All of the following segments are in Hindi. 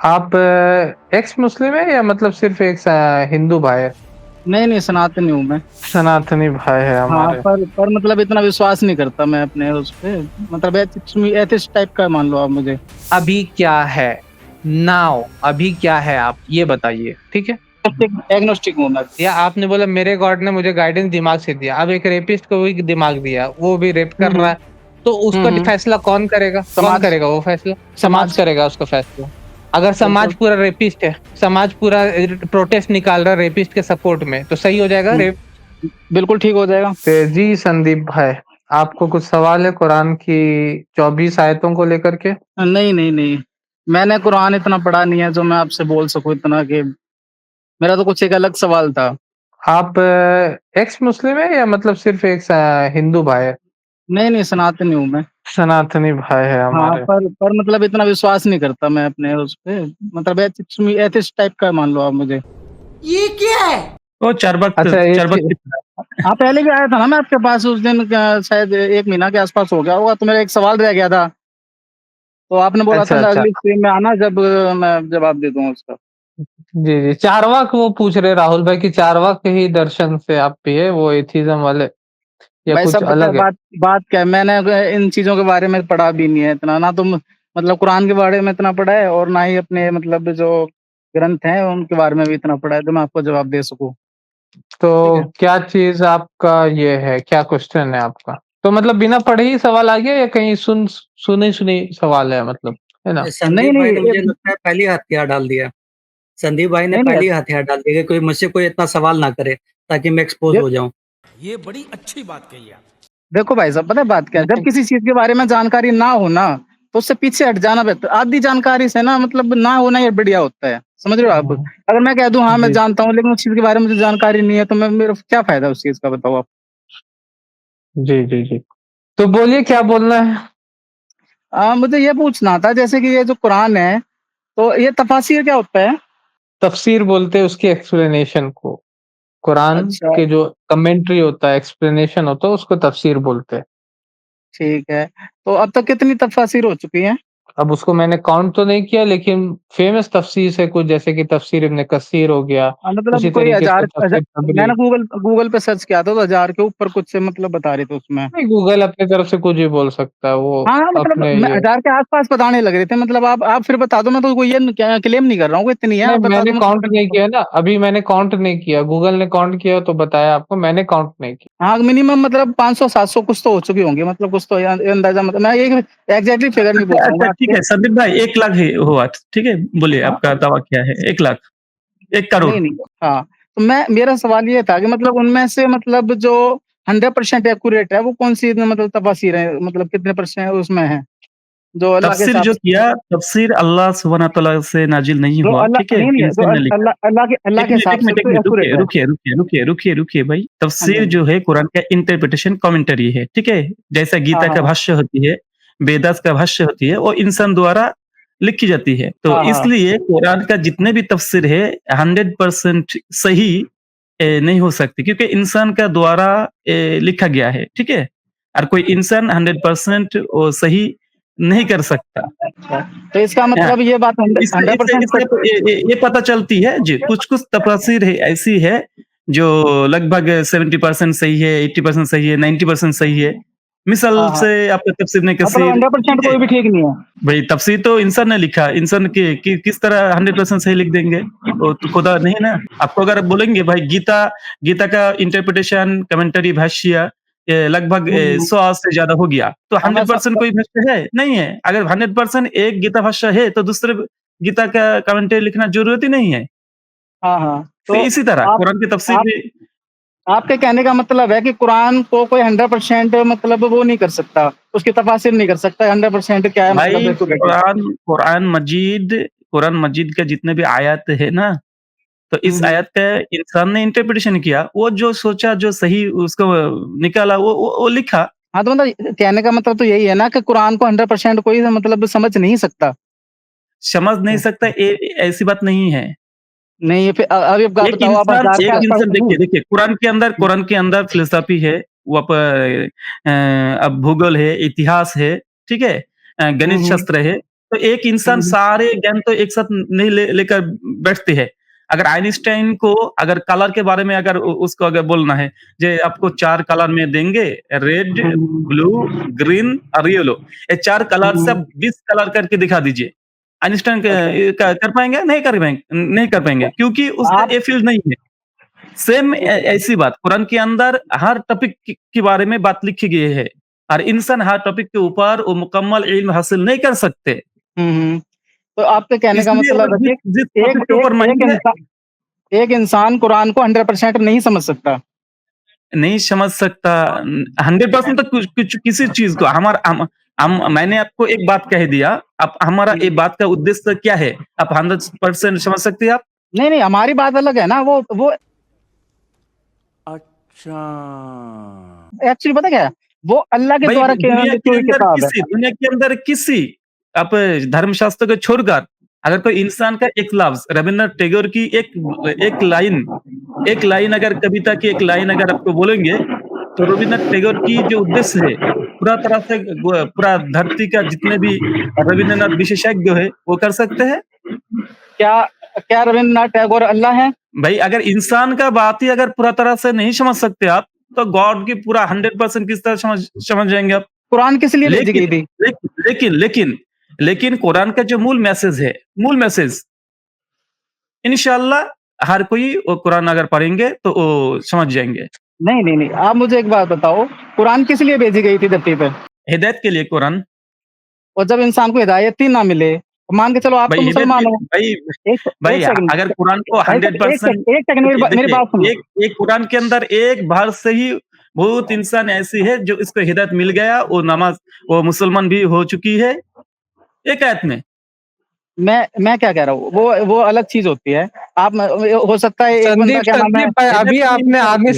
आप एक्स मुस्लिम है या मतलब सिर्फ एक हिंदू भाई है? नहीं, नहीं, सनातनी हूँ मैं। सनातनी भाई है हाँ, हमारे। पर मतलब इतना विश्वास नहीं करता मैं अपने उस पे, मतलब एथिस्ट टाइप का मान लो आप मुझे। अभी क्या है? नाउ अभी क्या है आप ये बताइए, ठीक है? एग्नोस्टिक हूँ मैं। या आपने बोला मेरे गॉड ने मुझे गाइडेंस दिमाग से दिया, अब एक रेपिस्ट को भी दिमाग दिया, वो भी रेप हुँ, कर रहा हुँ। है, तो हुँ, उसका हुँ। फैसला कौन करेगा? कौन समाज करेगा वो फैसला? समाज समाज करेगा उसका फैसला। अगर समाज बिल्कुल। पूरा रेपिस्ट है, समाज पूरा प्रोटेस्ट निकाल रहा है रेपिस्ट के सपोर्ट में, तो सही हो जाएगा हुँ, रेप? बिल्कुल ठीक हो जाएगा। तो जी संदीप भाई, आपको कुछ सवाल है कुरान की 24 आयतों को लेकर के? नहीं, नहीं, नहीं। मैंने कुरान इतना पढ़ा नहीं है जो मैं आपसे बोल सकूँ इतना कि मेरा तो कुछ एक अलग सवाल था। आप एक्स मुस्लिम है या मतलब सिर्फ एक हिंदू भाई है? नहीं, नहीं, सनातनी हूँ मैं। सनातनी भाई है हाँ, हमारे। पर मतलब इतना विश्वास नहीं करता मैं अपने उस पे, मतलब एथिस्ट टाइप का मान लो आप मुझे। ये क्या है? वो चारबाग अच्छा एक चारबाग चीज। की तरह। हाँ, पहले भी आया था ना मैं आपके पास उस दिन शायद 1 महीना के आस-पास हो गया होगा, तो मेरा एक सवाल रह गया था। तो आपने बोला था अच्छा मैं अच्छा। अगली स्ट्रीम में आना जब मैं जवाब दे दूँगा उसका। जी जी, चारवाक वो पूछ रहे राहुल भाई कि चारवाक के ही दर्शन से आप भी है वो एथिज्म वाले या भाई कुछ साहब पता है अलग है? बात बात क्या है, मैंने इन चीज़ों के बारे में पढ़ा भी नहीं है इतना, ना तो मतलब कुरान के बारे में इतना पढ़ा है और ना ही अपने मतलब जो ग्रंथ हैं उनके बारे में भी इतना पढ़ा है, तो मैं आपको जवाब दे सकूँ। तो ठीक है? क्या चीज आपका ये है, क्या क्वेश्चन है आपका? तो मतलब बिना पढ़े ही सवाल आ गया या कहीं सुनी सुनी सवाल है मतलब, है ना? नहीं, संदीप भाई नहीं, ने मुझे लगता है पहले ही हथियार डाल दिया। संदीप भाई ने नहीं, पहले नहीं, ही हथियार डाल दिया कि कोई मुझसे कोई इतना सवाल ना करे ताकि मैं एक्सपोज़ दे हो जाऊँ। ये बड़ी अच्छी बात कही आप। देखो भाई साहब पता है बात क्या है, जब लेकिन किसी चीज़ के बारे में जानकारी ना हो ना, तो उससे पीछे हट जाना बेहतर आधी जानकारी से ना मतलब ना होना ही बढ़िया होता है। समझ रहे हो आप? अगर मैं कह दूँ हाँ, मैं जी जानता हूँ लेकिन उस चीज़ के बारे में मुझे जानकारी नहीं है, तो मैं मेरा क्या फ़ायदा उस चीज़ का बताओ आप? जी जी जी। तो बोलिए क्या बोलना है? मुझे ये पूछना था जैसे कि ये जो कुरान है, तो ये तफ़ासीर क्या होता है? तफसीर बोलते हैं उसकी एक्सप्लेनेशन को। कुरान अच्छा, के जो कमेंट्री होता है, एक्सप्लेनेशन होता है, उसको तफसीर बोलते हैं। ठीक है। तो अब तक कितनी तफ़ासीर हो चुकी हैं? अब उसको मैंने काउंट तो नहीं किया लेकिन फेमस तफसीर है कुछ, जैसे कि तफसीर इब्न कसीर हो गया, मतलब उसी कोई तरीके से हज़ार तफसीर तबरी। मैंने गूगल पे सर्च किया था तो 1000 के ऊपर कुछ से मतलब बता रहे थे उसमें। नहीं, गूगल अपनी तरफ से कुछ भी बोल सकता है, वो हाँ, हाँ, मतलब अपने मैं ये। 1000 के आस-पास बताने लग रहे थे, मतलब आप फिर बता दो, मैं तो कोई ये क्या क्लेम नहीं कर रहा हूँ कि इतनी है, नहीं, आप बता मैंने दो काउंट नहीं मतलब किया ना, अभी मैंने काउंट नहीं किया, गूगल ने काउंट किया तो बताया आपको, मैंने काउंट नहीं किया। हाँ, मिनिमम मतलब 500-700 कुछ तो हो चुकी होंगी, मतलब कुछ तो अंदाज़ा मतलब मैं ये एग्ज़ैक्टली फिगर नहीं बोल अच्छा पाऊँगा अच्छा ठीक आपसे। है संदीप भाई 1 लाख ही हुआ। ठीक है, बोलिए हाँ, आपका दावा क्या है? 1 लाख, 1 करोड़। नहीं, नहीं, हाँ, तो मेरा सवाल ये था कि मतलब उनमें से मतलब जो 100% एक्यूरेट है, वो कौन-सी मतलब तफ़ासीर है, मतलब कितने परसेंट उसमें है, जो अल्लाह के तफ़सीर हिसाब जो से किया, तफ़सीर अल्लाह सुब्हानहू तआला से नाज़िल नहीं जो हुआ, ठीक अल्लाह है? नहीं, नहीं, जो इंसान ने लिखा। अल्लाह 1 के मिनट हिसाब 1 से मिनट 1 तो मिनट एक्यूरेट है। रुकिए भाई। हाँ जी, हाँ तफ़सीर जी। जो है कुरान का इंटरप्रिटेशन कमेंटरी है, ठीक है? जैसा हाँ, गीता का हाँ। भाष्य होती है, वेदास का भाष्य होती है, वो इंसान द्वारा लिखी जाती है। तो हाँ, हाँ। इसलिए कुरान का जितने भी तफ़सीर है 100% सही नहीं हो सकती क्योंकि इंसान का द्वारा लिखा गया है, ठीक है? और कोई इंसान 100% वो सही नहीं कर सकता। अच्छा, तो इसका हाँ, मतलब ये बात इससे इससे 100% इससे प ये पता चलती है जी, कुछ-कुछ तफ़ासीर है ऐसी है, जो लगभग 70% सही है, 80% सही है, 90% सही है। मिसाल हाँ, हाँ। से आपका तफ़सीर इब्न मतलब कसीर, 100% ठीक है? कोई भी ठीक नहीं है। भई तफ़सीर तो इंसान ने लिखा, इंसान के किस तरह 100% सही लिख देंगे? वो तो खुदा नहीं ना। आपको अगर बोलेंगे भाई गीता गीता का इंटरप्रिटेशन, कमेंटरी, भाष्य लगभग हुँ, हुँ। 100 से ज़्यादा हो गया, तो हाँ, मैं स 100% कोई भाष्य है? नहीं है। अगर 100% एक गीता भाष्य है, तो दूसरे गीता का कमेंटरी लिखना ज़रूरत ही नहीं है। हाँ, हाँ। तो तो इसी तरह आप कुरान की तफ़सीर आप भी आपके कहने का मतलब है कि कुरान को कोई 100% मतलब वो नहीं कर सकता, उसकी तफ़ासिर नहीं कर सकता 100% क्या है मतलब भाई एक्यूरेट है। कुरान मजीद के जितने भी आयत है ना, तो हुँ, इस हुँ। आयत का इंसान ने इंटरप्रिटेशन किया, वो जो सोचा, जो सही उसको निकाला वो लिखा। हाँ, तो मतलब कहने का मतलब तो यही है ना कि कुरान को 100% कोई मतलब समझ नहीं सकता। समझ नहीं सकता ऐसी बात नहीं है। नहीं, ये फिर अभी आप बताओ आप 1000 के एक आस-पास इंसान नहीं। देखिए कुरान के अंदर फ़िलॉसफ़ी है, वो अब भूगोल है, इतिहास है, ठीक है? हुँ, गणित हुँ। शास्त्र है। तो एक इंसान सारे ज्ञान तो एक साथ नहीं लेकर बैठते हैं। अगर आइंस्टाइन को अगर कलर के बारे में अगर उसको अगर बोलना है, जे आपको 4 कलर में देंगे, रेड, ब्लू, ग्रीन और येलो। ये 4 कलर से आप 20 कलर करके दिखा दीजिए। आइंस्टाइन कर पाएँगे? नहीं कर पाएँगे क्योंकि उसका ये फील्ड नहीं है। सेम ऐसी बात कुरान के अंदर हर टॉपिक के बारे में बात लिखी गई है और इंसान हर टॉपिक के ऊपर वो मुकम्मल इल्म हासिल नहीं कर सकते। तो आपके कहने का इसलिए मतलब है जिस कि जिस टॉपिक के ऊपर माइंड है एक इंसान कुरान को 100% नहीं समझ सकता। नहीं समझ सकता 100% तो कुछ किसी चीज को मैंने आपको एक बात कह दिया। अब हमारा ये बात का उद्देश्य क्या है? आप 100% समझ सकते हैं आप? नहीं, हमारी बात अलग है ना। वो अच्छा एक्चुअली पता क्या है? वो अल्लाह के भाई द्वारा लिखी हुई किताब है। दुनिया के अंदर किसी आप धर्मशास्त्र को छोड़कर अगर कोई इंसान का एक लफ्ज रविन्द्रनाथ टैगोर की एक लाइन अगर कविता की एक लाइन अगर आपको बोलेंगे तो रविन्द्रनाथ टैगोर की जो उद्देश्य है पूरा तरह से पूरा धरती का जितने भी रविन्द्रनाथ विशेषज्ञ है वो कर सकते हैं। क्या रविन्द्रनाथ टैगोर अल्लाह है? भाई अगर इंसान का बात ही अगर पूरा तरह से नहीं समझ सकते आप तो गॉड की पूरा 100% किस तरह समझ जाएंगे आप? कुरान किस लिए भेजी गई थी? लेकिन कुरान का जो मूल मैसेज इंशाअल्लाह हर कोई वो कुरान अगर पढ़ेंगे तो वो समझ जाएंगे। नहीं, आप मुझे एक बात बताओ, कुरान किस लिए भेजी गई थी धरती पे? हिदायत के लिए कुरान। और जब इंसान को हिदायत ही ना मिले, मान के चलो आप तो मुसलमान हो। भाई अगर कुरान को 100% एक सेकंड मेरी बात सुनो। एक कुरान के अंदर एक बार से ही बहुत इंसान ऐसी है जो इसको हिदायत मिल गया, वो मुसलमान भी हो चुकी है एक आयत में। मैं क्या कह रहा हूँ, वो अलग चीज होती है। आप हो सकता है एक बंदा क्या नाम है संदीप भाई अभी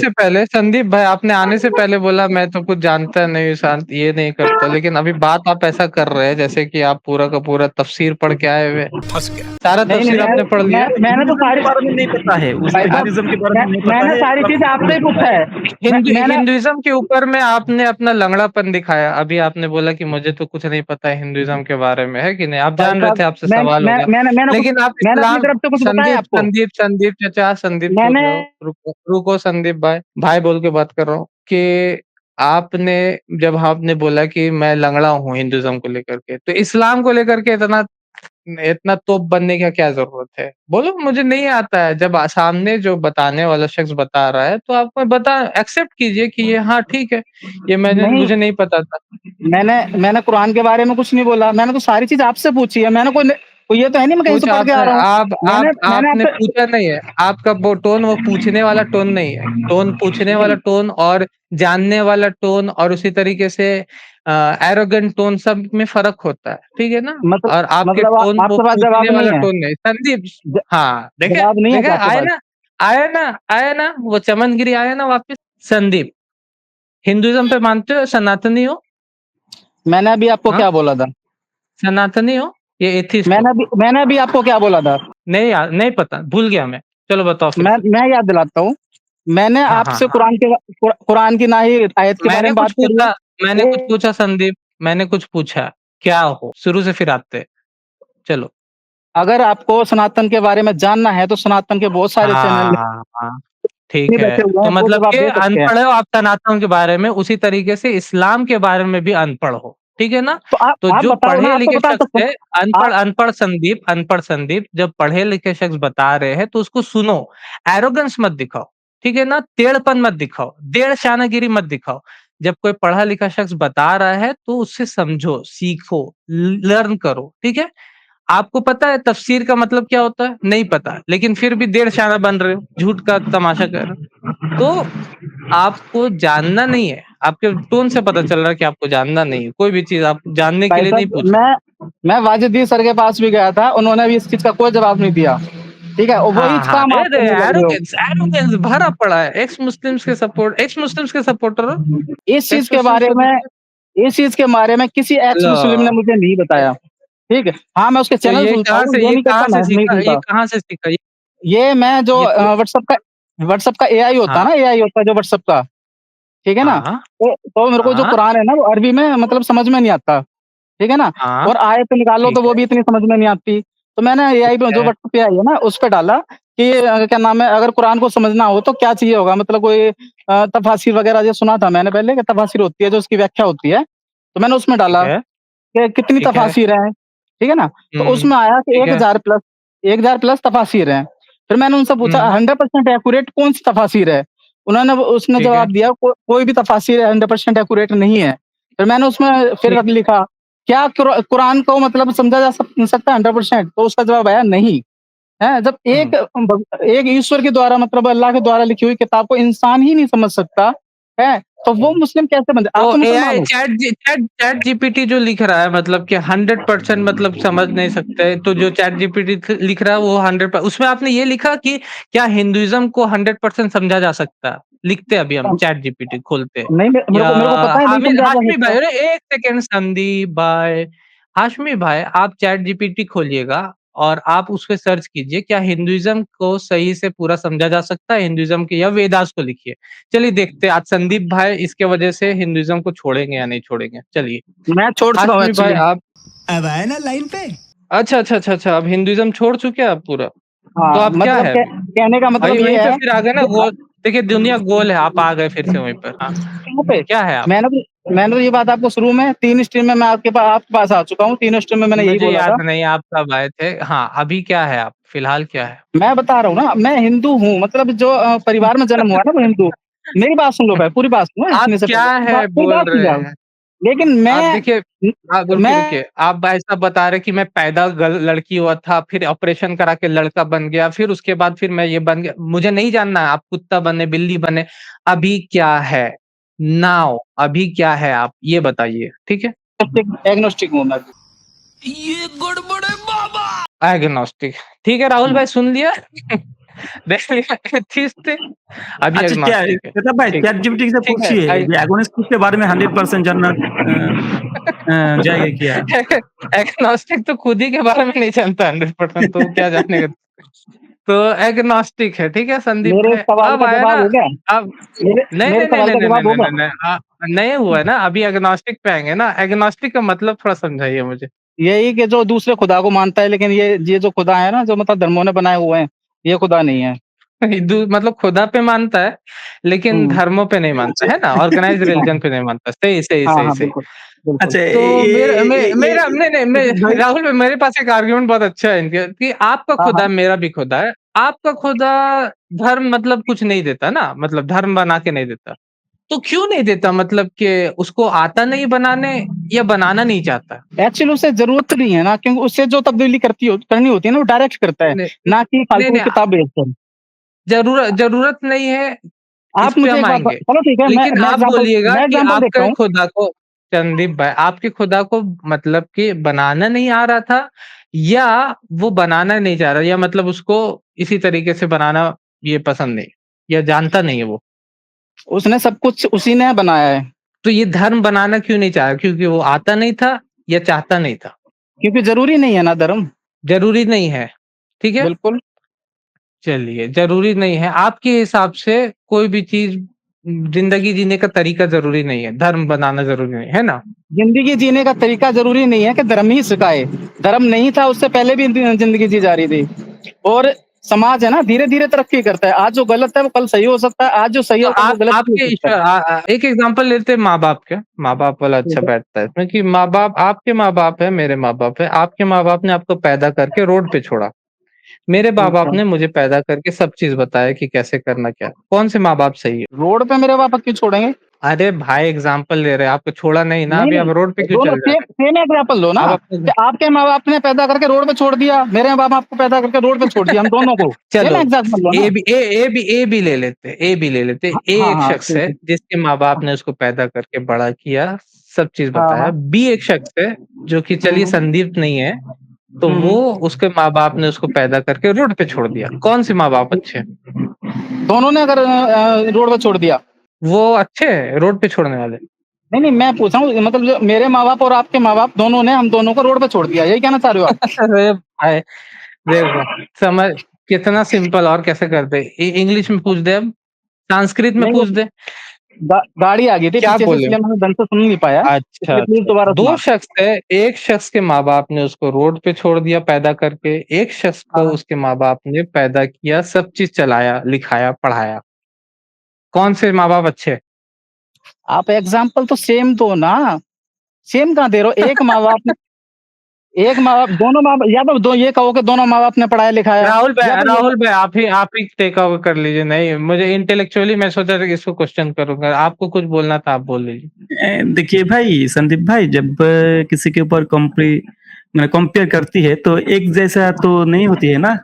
संदीप भाई आपने आने से पहले बोला मैं तो कुछ जानता नहीं, शांत ये नहीं करता, लेकिन अभी बात आप ऐसा कर रहे हैं जैसे कि आप पूरा का पूरा तफसीर पढ़ के आए हुए। फंस गया। सारा तफसीर आपने पढ़ लिया? मैंने तो सारी बारे में नहीं पता है, हिंदुइज्म के बारे में नहीं पता मैंने है। सारी चीजें आपसे ही पूछा है। हिंदुइज्म के ऊपर में आपने अपना लंगड़ापन दिखाया। अभी आपने बोला कि मुझे तो कुछ नहीं पता है हिंदुइज्म के बारे में, है कि नहीं? आप जान रहे थे आपसे सवाल होगा, लेकिन आप मैंने अपनी इस्लाम तरफ से कुछ बताया आपको? संदीप चाचा, संदीप चुप मैंने जाओ, रुको संदीप भाई बोल के बात कर रहा हूँ कि जब आपने बोला कि मैं लंगड़ा हूँ हिंदुइज्म को लेकर के, तो इस्लाम को लेकर के इतना तोप बनने का क्या जरूरत है? बोलो मुझे नहीं आता है। जब सामने जो बताने वाला शख्स बता रहा है तो आप एक्सेप्ट कीजिए कि ये हाँ ठीक है, ये मुझे नहीं पता था। मैंने कुरान के बारे में कुछ नहीं बोला। मैंने तो सारी चीज आपसे पूछी है। मैंने कोई ये तो है नहीं मैं कहीं से पढ़ के आ रहा हूँ। आपने पूछा नहीं है। आपका वो टोन वो पूछने वाला टोन नहीं है। टोन पूछने वाला टोन और जानने वाला टोन और उसी तरीके से एरोगेंट टोन सब में फर्क होता है, ठीक है ना? और आपके टोन वो पूछने वाला टोन नहीं। संदीप हाँ देखे आया ना वो चमनगिरी आया ना वापस। संदीप हिंदुइज्म पे मानते हो? सनातनी हो? मैंने अभी आपको क्या बोला था? सनातनी हो? ये एथिस्ट? मैंने अभी आपको क्या बोला था? नहीं पता, भूल गया मैं। चलो बताओ फिर। मैं याद दिलाता हूँ। मैंने आपसे कुरान की ना ही आयत के बारे में बात करी। मैंने कुछ पूछा संदीप, मैंने कुछ पूछा क्या हो? शुरू से फिर आते चलो। अगर आपको सनातन के बारे में जानना है तो सनातन के बहुत सारे चैनल ठीक है, तो मतलब कि अनपढ़ हो आप सनातन के बारे में, उसी तरीके से इस्लाम के बारे में भी अनपढ़ हो, ठीक है ना? तो जो पढ़े लिखे शख्स है, अनपढ़ संदीप जब पढ़े लिखे शख्स बता रहे हैं तो उसको सुनो, एरोगेंस मत दिखाओ, ठीक है ना? टेढ़पन मत दिखाओ, डेढ़ शानागिरी मत दिखाओ। जब कोई पढ़ा लिखा शख्स बता रहा है तो उससे समझो, सीखो, लर्न करो, ठीक है? आपको पता है तफसीर का मतलब क्या होता है? नहीं पता, लेकिन फिर भी डेढ़ शाना बन रहे हो, झूठ का तमाशा कर रहे हो। तो आपको जानना नहीं है, आपके टोन से पता चल रहा है कि आपको जानना नहीं है। कोई भी चीज आप जानने के लिए नहीं पूछा। मैं वाजिदी सर के पास भी गया था, उन्होंने भी इस चीज का कोई जवाब नहीं दिया, ठीक है? वही काम एरोगेंस भरा पड़ा है। एक्स मुस्लिम्स के सपोर्टर इस चीज के बारे में किसी एक्स मुस्लिम ने मुझे नहीं बताया, ठीक है? हाँ, मैं उसके चैनल सुनता हूँ, ये कहाँ से सीखा? ये मैं जो व्हाट्सएप का एआई होता है ना, एआई होता है जो व्हाट्सएप का, ठीक है ना? तो मेरे को जो कुरान है ना वो अरबी में मतलब समझ में नहीं आता, ठीक है ना? हाँ, और आयत निकालो ठीक तो वो है। भी इतनी समझ में नहीं आती। तो मैंने एआई ठीक पे जो है। व्हाट्सएप पे आई है ना, उस पे डाला कि क्या नाम है, अगर कुरान को समझना हो तो क्या चाहिए होगा? मतलब कोई तफ़ासिर वगैरह ये सुना था मैंने पहले कि तफ़ासिर होती है जो उसकी व्याख्या होती है। तो मैंने उसमें ठीक डाला है। कि कितनी ठीक है। तफ़ासिर हैं, ठीक है ना? तो हुँ, उसमें आया कि ठीक है। 1000 प्लस तफ़ासिर हैं। फिर मैंने उनसे पूछा हुँ, 100% एक्यूरेट कौन-सी तफ़ासिर है? उसने ठीक है। जवाब दिया कोई भी तफ़ासिर 100% एक्यूरेट नहीं है। फिर मैंने उसमें ठीक फिर लिखा क्या कुरान को मतलब समझा जा सकता है 100%? तो उसका जवाब आया नहीं। हैं? जब हुँ। एक ईश्वर के द्वारा मतलब अल्लाह के द्वारा लिखी हुई किताब को इंसान ही नहीं समझ सकता, है? तो वो हुँ। मुस्लिम कैसे बन आप तो तो मुसलमान एआई हो। चैट जीपीटी जो लिख रहा है मतलब कि 100% मतलब समझ नहीं सकते, तो जो चैट जीपीटी लिख रहा है वो 100 उसमें आपने ये लिखा कि क्या हिंदुइज्म को 100% समझा जा सकता है? लिखते अभी हम चैट जीपीटी खोलते हैं। नहीं या मेरे को पता है नहीं हामिद समझा जा हाशमी भाई, सकता। अरे 1 सेकंड संदीप भाई, हाशमी भाई आप चैट जीपीटी खोलिएगा और आप उस पे सर्च कीजिए क्या हिंदुइज्म को सही से पूरा समझा जा सकता है हिंदुइज्म के, या वेदास को लिखिए। चलिए देखते हैं आज संदीप भाई इसके वजह से हिंदुइज्म को छोड़ेंगे या नहीं छोड़ेंगे। चलिए, मैं छोड़ चुका हूँ हाशमी भाई एक्चुअली। आप अब आए ना लाइन पे। अच्छा, अब हिंदुइज्म छोड़ चुके हैं आप पूरा? तो हाँ, आप क्या मतलब है अभी? कहने का अभी मतलब वहीं ये पे है फिर आ गए ना जो गोल, देखिए दुनिया गोल है, आप आ गए फिर से वहीं पर। हाँ, यहाँ पे क्या है आप? मैंने तो ये बात आपको शुरू में 3 स्ट्रीम में मैं आपके पास आ चुका हूँ। 3 स्ट्रीम में मैंने यही मुझे बोला था। याद नहीं आप कब आए थे। हाँ, अभी क्या है आप? फिलहाल क्या है? मैं बता रहा हूँ ना, मैं हिंदू हूँ मतलब जो परिवार में जन्म हुआ ना वो हिंदू। मेरी बात सुन लो पहले, पूरी बात सुनो आप सुनने से क्या पहले। है पूरी बोल बात सुन रहे जाओ। हैं? लेकिन आप देखिए, आप रुकिए, मैं रुकिए। आप ऐसा बता रहे कि मैं पैदा लड़की हुआ था, फिर ऑपरेशन करा के लड़का बन गया, फिर उसके बाद फिर मैं ये बन गया। मुझे नहीं जानना है आप कुत्ता बने, बिल्ली बने। अभी क्या है? नाउ अभी क्या है आप ये बताइए, ठीक है? एग्नोस्टिक हूँ मैं। ये गड़बड़ है बाबा। एग्नोस्टिक। ठीक है राहुल भाई सुन लिया? देख लिया चीज़ थी? अभी अच्छा क्या एग्नोस्टिक है। प्रताप भाई ठीक चैट है, जीपीटी से ठीक है। पूछिए ये एगोनिस्टिक के बारे में 100% जानना जाएगा क्या? एग्नोस्टिक तो खुद ही के बारे में नहीं जानता 100%, तो क्या जानेगा? तो एग्नोस्टिक है, ठीक है संदीप मेरे भाई। इस सवाल अब का आया ना, जवाब हो गया? अब मेरे नहीं, मेरे नहीं, नहीं, सवाल नहीं, का नहीं, नहीं, जवाब नहीं, हो नहीं, गया? नहीं, नहीं हुआ है ना, अभी एग्नोस्टिक पे आएँगे ना। एग्नोस्टिक का मतलब थोड़ा समझाइए मुझे। यही कि जो दूसरे खुदा को मानता है लेकिन ये जो खुदा है ना जो मतलब धर्मों ने बनाए हुए हैं, ये खुदा नहीं है। हिंदू मतलब खुदा पे मानता है, लेकिन हुँ। धर्मों पे नहीं मानता, है ना? ऑर्गेनाइज़्ड हाँ, रिलिजन पे नहीं मानता। सही, सही, हाँ, सही, हाँ, सही। बिल्कुल, बिल्कुल। अच्छा तो मेरा मेरा नहीं, नहीं, मैं भाई राहुल भाई मेरे पास एक आर्गुमेंट बहुत अच्छा है इनके कि आपका हाँ, खुदा हाँ। मेरा भी खुदा है। आपका खुदा धर्म मतलब कुछ नहीं देता ना, मतलब धर्म बना के नहीं देता। तो क्यों नहीं देता, मतलब कि उसको आता नहीं बनाने या बनाना नहीं चाहता? एक्चुअली उसे ज़रूरत नहीं है ना क्योंकि उससे जो तब्दीली करनी होती है ना वो डायरेक्ट करता है, नहीं, ना कि नहीं, फालतू की नहीं, किताब भेजकर। ज़रूरत नहीं है, इस आप पे मुझे हम एक बात आएँगे। चलो ठीक है लेकिन आप बोलिएगा मैं कि एग्ज़ाम्पल देखता आपके हूँ। खुदा को, संदीप भाई, आपके खुदा को मतलब कि बनाना नहीं आ रहा था, या वो बनाना नहीं चाह रहा, या मतलब उसको इसी तरीके से बनाना ये पसंद नहीं, या जानता नहीं है वो? उसने सब कुछ उसी ने बनाया है, तो ये धर्म बनाना क्यों नहीं चाह रहा? क्योंकि वो आता नहीं था या चाहता नहीं था? क्योंकि ज़रूरी नहीं है ना धर्म। ज़रूरी नहीं है, ठीक है? बिल्कुल। चलिए, ज़रूरी नहीं है। आपके हिसाब से कोई भी चीज़ ज़िंदगी जीने का तरीका ज़रूरी नहीं है, धर्म बनाना ज़रूरी नहीं है, है ना? ज़िंदगी जीने का तरीका ज़रूरी नहीं है कि धर्म ही सिखाए। धर्म नहीं था उससे पहले भी ज़िंदगी जी जा रही थी। और समाज है ना धीरे-धीरे तरक्की करता है। आज जो गलत है वो कल सही हो सकता है, आज जो सही तो है कल वो आप गलत भी हो आपके सकता है। एक एग्ज़ाम्पल लेते हैं माँ-बाप का, माँ-बाप वाला अच्छा ठीक है। बैठता है इसमें कि माँ-बाप, आपके माँ-बाप हैं, मेरे माँ-बाप हैं। आपके माँ-बाप ने आपको पैदा करके रोड पे छोड़ा। मेरे माँ-बाप अच्छा। ने मुझे पैदा करके सब चीज़ बताया कि कैसे करना क्या है। कौन से माँ-बाप सही है? रोड पे मेरे पापा क्यों छोड़ेंगे? अरे भाई एग्ज़ाम्पल ले रहे हैं, आपको छोड़ा नहीं ना, नहीं, अभी आप नहीं, रोड पे क्यों दोनों चल जा सेम रहे हैं? सेम एग्ज़ाम्पल लो ना, आप अपने कि आपके माँ-बाप ने पैदा करके रोड पे छोड़ दिया, मेरे माँ-बाप को पैदा करके रोड पे छोड़ दिया, हम दोनों को। सेम चलो, एग्ज़ाम्पल लो ना। ए बी ले लेते हैं, ए बी ले लेते हैं। हाँ, ए हाँ, एक हाँ, शख्स ठीक है है। जिसके माँ-बाप ने उसको पैदा करके बड़ा किया, सब चीज़ हाँ, बताया। हाँ। बी एक शख्स है जो कि हुँ, चलिए हुँ। संदीप नहीं है, तो हुँ, वो हुँ। उसके माँ-बाप ने उसको पैदा करके रोड पे छोड़ दिया। कौन से माँ-बाप अच्छे हैं? दोनों ने अगर रोड पे छोड़ दिया। वो अच्छे हैं रोड पे छोड़ने वाले? नहीं, नहीं, मैं पूछ रहा हूँ मतलब जो मेरे माँ-बाप और आपके माँ-बाप दोनों ने हम दोनों को रोड पे छोड़ दिया, यही कहना चाह रहे हो आप? अरे भाई देखो, समझ कितना सिंपल और कैसे कर दे। इंग्लिश में पूछ दे, अब संस्कृत में नहीं वो पूछ दे। गाड़ी आ गई थी क्या पीछे से, बोले? इसलिए मैंने ढंग से सुन नहीं पाया। अच्छा, इसलिए प्लीज दोबारा 2 सुना। शख्स थे, एक शख्स के माँ-बाप ने उसको रोड पे छोड़ दिया पैदा करके, एक शख्स को हाँ। उसके माँ-बाप ने पैदा किया, सब चीज़ चलाया, लिखाया, पढ़ाया। कौन से माँ-बाप अच्छे? आप एग्जाम्पल तो सेम दो ना, सेम कहाँ दे रहे हो? एक माँ बाप दोनों माँ बाप, या तो दो ये कहो कि दोनों माँ बाप ने पढ़ाया लिखाया, राहुल या तो ये भाई आप ही टेक ओवर कर लीजिए। नहीं, मुझे इंटेलेक्चुअली मैं सोचा था कि इसको क्वेश्चन करूँगा। आपको कुछ बोलना था, आप बोल लीजिए। देखिए भाई संदीप भाई, जब किसी के ऊपर कंपेयर करती है तो एक जैसा तो नहीं होती है ना,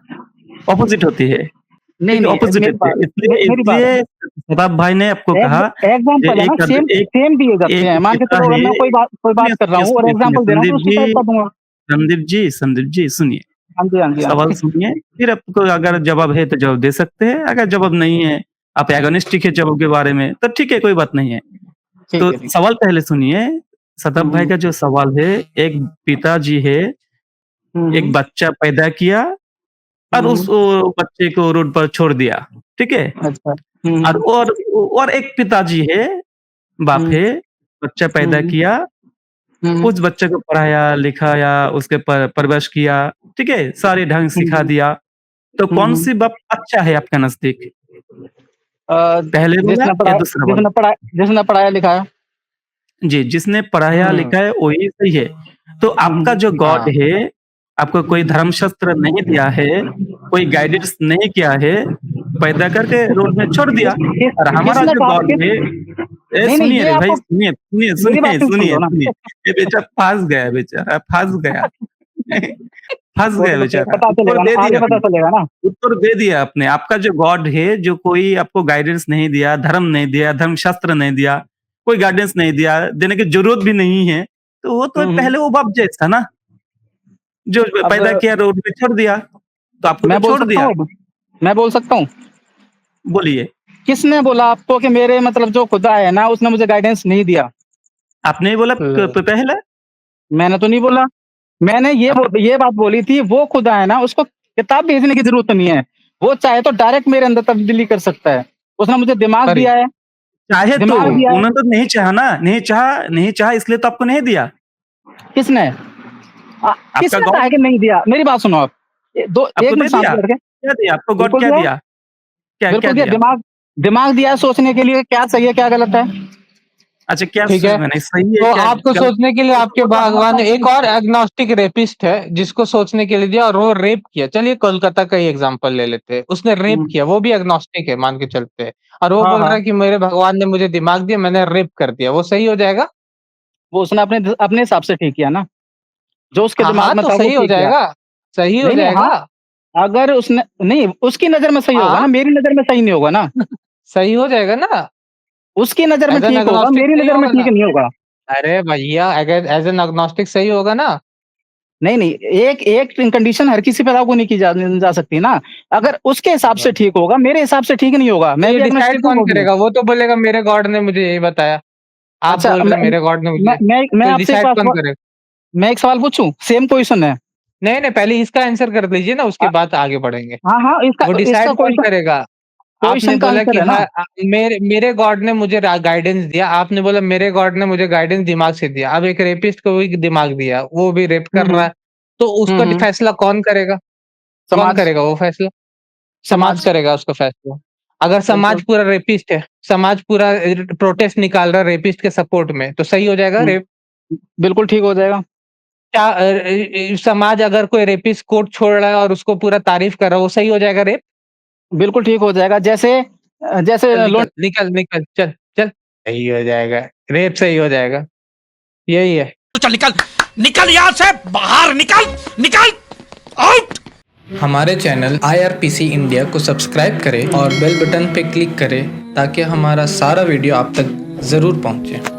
ऑपोजिट होती है। नहीं ठीक, नहीं ऑपोजिट मेरी होती है। बात इसलिए मेरी बात इसलिए शदाब भाई ने आपको कहा कि एग्जाम्पल है ना, सेम सेम दिए जाते एक हैं। मान के पिता चलो अगर है। मैं कोई बात कर रहा हूँ और एग्जाम्पल दे रहा हूँ तो संदीप उसी टाइप का दूंगा। संदीप जी सुनिए, हाँ जी, हाँ जी, हाँ सवाल जी। सुनिए, फिर आपको अगर जवाब है तो जवाब दे सकते हैं, अगर जवाब नहीं है, आप एगोनिस्टिक है जवाब के बारे में, तो ठीक है, कोई बात नहीं है। ठीक तो है, ठीक। सवाल पहले सुनिए, सदाब भाई हम्म, का जो सवाल है, एक पिताजी है, एक बच्चा पैदा किया और उस बच्चे को रोड पर छोड़ दिया, ठीक है? अच्छा। और एक पिताजी है, बाप हम्म, है, बच्चा पैदा हम्म, किया, हम्म, उस बच्चे को पढ़ाया, लिखाया, उसके परवरिश किया, ठीक है? सारे ढंग सिखा हम्म, दिया, तो हम्म। कौन-सी बाप अच्छा है आपका नज़दीक? अ, पहले वाला या दूसरा वाला? जिसने पढ़ाया लिखाया। जी, जिसने पढ़ाया हुँ, लिखा है वही सही है। तो आपका जो गॉड हाँ। है, आपको कोई धर्मशास्त्र नहीं दिया है, कोई गाइडेंस नहीं किया है, पैदा करके रोड में छोड़ दिया। और हमारा किसने जो कहा गॉड है, नहीं नहीं सुनिए ये रे भाई, आपको मेरी बात भी सुन लो ना। सुनिए। ये बेचारा फँस गया बेचारा, फँस गया। फँस वो गया तो बेचारा, पता उत्तर चलेगा दे ना, आगे दिया पता आपने। चलेगा ना। उत्तर दे दिया आपने। आपका जो गॉड है, जो कोई आपको गाइडेंस नहीं दिया, धर्म नहीं दिया, धर्मशास्त्र नहीं दिया, कोई गाइडेंस नहीं दिया, देने की ज़रूरत भी नहीं है, तो वो तो हम्म। पहले वो बाप जैसा ना, जो अब पैदा किया रोड पे छोड़ दिया, तो आपको तो मैं बोल छोड़ सकता दिया। हूँ अब? मैं बोल सकता हूँ? बोलिए, किसने बोला आपको कि मेरे मतलब जो खुदा है ना उसने मुझे गाइडेंस नहीं दिया? आपने ही बोला ल पहले? मैंने तो नहीं बोला। मैंने आपका ये बात बोली थी, वो खुदा है ना उसको किताब भेजने की ज़रूरत नहीं है। वो चाहे तो डायरेक्ट मेरे अंदर तब्दीली कर सकता है। उसने मुझे दिमाग अरे! दिया है, चाहे तो, दिमाग दिया है। उन्होंने तो नहीं चाहा ना, नहीं चाहा इसलिए तो आपको नहीं दिया। किसने? आपका किसने कहा गॉड है कि नहीं दिया? मेरी बात सुनो आप। आपको 1 दे मिनट शांत दिया। बैठ के। क्या दिया? आपको गॉड बिल्कुल क्या दिया है, दिया? क्या बिल्कुल दिया। दिया? दिमाग दिया है सोचने के लिए क्या सही है, क्या गलत है। अच्छा, क्या ठीक है। नहीं सही है, तो क्या आपको गलत? सोचने के लिए आपके वो तो भगवान हमारा ने एक और एग्नोस्टिक रेपिस्ट है, जिसको सोचने के लिए दिया और वो रेप किया। चलिए कोलकाता का ही एग्ज़ाम्पल ले लेते हैं। उसने रेप किया, वो भी एग्नोस्टिक है, मान के चलते हैं। और वो हाँ, बोल रहा हाँ। है कि मेरे भगवान ने मुझे दिमाग दिया, मैंने रेप कर दिया। वो सही हो जाएगा? वो उसने अपने हिसाब से ठीक किया ना। जो उसके हाँ, दिमाग हाँ, में तो था वो सही हो ठीक किया। जाएगा। सही हो नहीं, नहीं, हाँ, जाएगा। अगर उसने नहीं उसकी नज़र में सही होगा हाँ, ना, मेरी नज़र में सही नहीं होगा ना। सही हो जाएगा ना। उसकी नज़र में एज़ एन ठीक होगा, एग्नोस्टिक मेरी सही नज़र में होगा ठीक ना। नहीं होगा। अरे भैया, अगर एज़ एन एग्नोस्टिक सही होगा ना। नहीं, नहीं, एक एक कंडीशन हर किसी पे लागू नहीं की जा सकती ना। अगर उसके हिसाब से ठीक होगा, मेरे हिसाब से ठीक नहीं होगा। तो मैं ये भी डिसाइड एग्नोस्टिक हूँ, कौन वो भी है। करेगा? वो तो बोलेगा मेरे गॉड ने मुझे यही बताया। आप अच्छा, बोल रहे मेरे गॉड ने मुझे, मैं तो आपसे डिसाइड कौन करेगा? एक सवाल पूछूँ? सेम क्वेश्चन है। नहीं, नहीं, पहले इसका आंसर कर लीजिए ना, उसके अ, बाद आगे बढ़ेंगे। हाँ, हाँ, वो इसका डिसाइड कौन करेगा? आपने क्वेश्चन का बोला कि आंसर है ना। मेरे गॉड ने मुझे गाइडेंस दिया। आपने बोला मेरे गॉड ने मुझे गाइडेंस दिमाग से दिया। अब एक रेपिस्ट को भी दिमाग दिया, वो भी रेप हुँ, कर हुँ। रहा है। तो हुँ, उसका हुँ। फैसला कौन करेगा? कौन समाज करेगा वो फैसला? समाज समाज करेगा उसका फैसला। अगर समाज बिल्कुल। पूरा रेपिस्ट है, समाज पूरा प्रोटेस्ट निकाल रहा है रेपिस्ट के सपोर्ट में, तो सही हो जाएगा हुँ, रेप? बिल्कुल ठीक हो जाएगा। क्या समाज अगर कोई रेपिस्ट कोर्ट छोड़ रहा है और उसको पूरा तारीफ कर रहा है, वो सही हो जाएगा रेप? बिल्कुल ठीक हो जाएगा। जैसे चल लो निकल, निकल, निकल, चल, चल। सही हो जाएगा, रेप सही हो जाएगा। यही है। चल निकल, निकल यहाँ से बाहर, निकल, निकल, आउट। हमारे चैनल IRPC इंडिया को सब्सक्राइब करें और बेल बटन पे क्लिक करें ताकि हमारा सारा वीडियो आप तक ज़रूर पहुँचे।